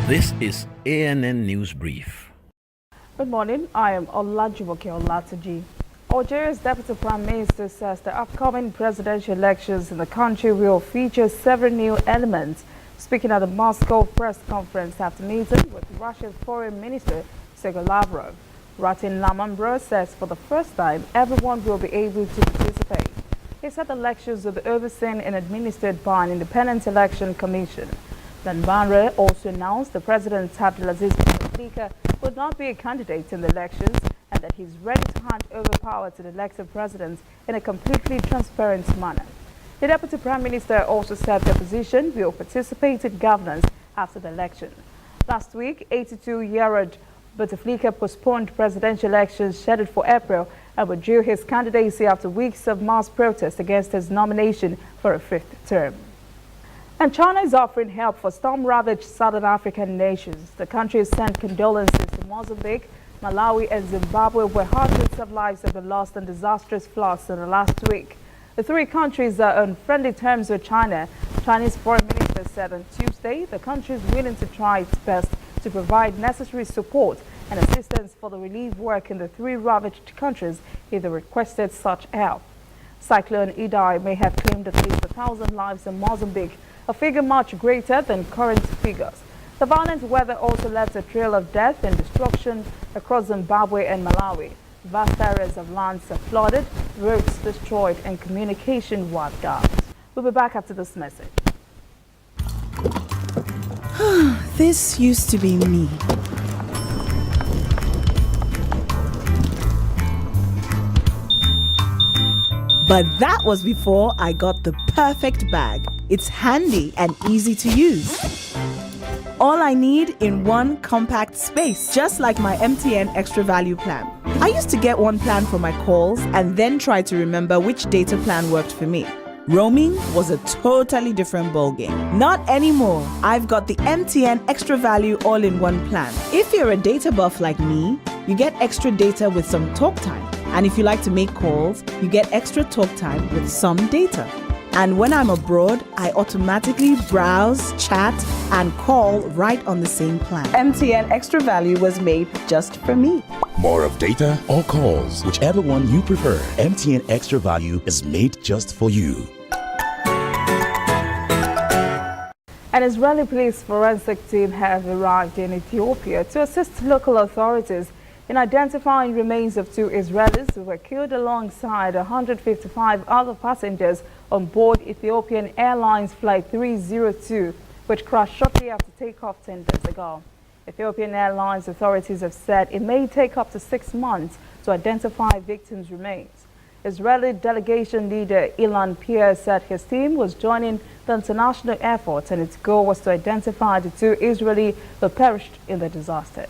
This is ANN News Brief. Good morning, I am Olajumoke Olatuji. Algeria's Deputy Prime Minister says the upcoming presidential elections in the country will feature several new elements. Speaking at the Moscow press conference after meeting with Russia's Foreign Minister Sergei Lavrov, Ratin Lamambro says for the first time everyone will be able to participate. He said the elections will be overseen and administered by an independent election commission. Lamambro also announced the President Abdelaziz Bouteflika would not be a candidate in the elections and that he's ready to hand over power to the elected president in a completely transparent manner. The Deputy Prime Minister also said the opposition will participate in governance after the election. Last week, 82-year-old Bouteflika postponed presidential elections scheduled for April and withdrew his candidacy after weeks of mass protest against his nomination for a fifth term. And China is offering help for storm-ravaged southern African nations. The country has sent condolences to Mozambique, Malawi and Zimbabwe, where hundreds of lives have been lost in disastrous floods in the last week. The three countries are on friendly terms with China. Chinese Foreign Minister said on Tuesday the country is willing to try its best to provide necessary support and assistance for the relief work in the three ravaged countries if they requested such help. Cyclone Idai may have claimed at least 1,000 lives in Mozambique, a figure much greater than current figures. The violent weather also left a trail of death and destruction across Zimbabwe and Malawi. Vast areas of lands are flooded, roads destroyed, and communication wiped out. We'll be back after this message. This used to be me. But that was before I got the perfect bag. It's handy and easy to use. All I need in one compact space, just like my MTN Extra Value plan. I used to get one plan for my calls and then try to remember which data plan worked for me. Roaming was a totally different ballgame. Not anymore. I've got the MTN Extra Value all-in-one plan. If you're a data buff like me, you get extra data with some talk time. And if you like to make calls, you get extra talk time with some data. And when I'm abroad, I automatically browse, chat, and call right on the same plan. MTN Extra Value was made just for me. More of data or calls, whichever one you prefer. MTN Extra Value is made just for you. An Israeli police forensic team have arrived in Ethiopia to assist local authorities in identifying remains of two Israelis who were killed alongside 155 other passengers on board Ethiopian Airlines Flight 302, which crashed shortly after takeoff 10 days ago. Ethiopian Airlines authorities have said it may take up to 6 months to identify victims' remains. Israeli delegation leader Ilan Pierre said his team was joining the international effort and its goal was to identify the two Israelis who perished in the disaster.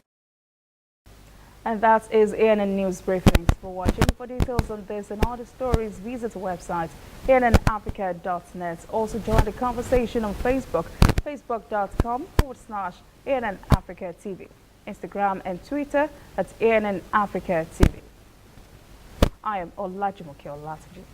And that is ANN News Briefing. Thanks for watching. For details on this and other stories, visit the website annafrica.net. Also join the conversation on Facebook, facebook.com/ANN Africa TV, Instagram and Twitter at ANN Africa TV. I am Olajumoke Olatuji.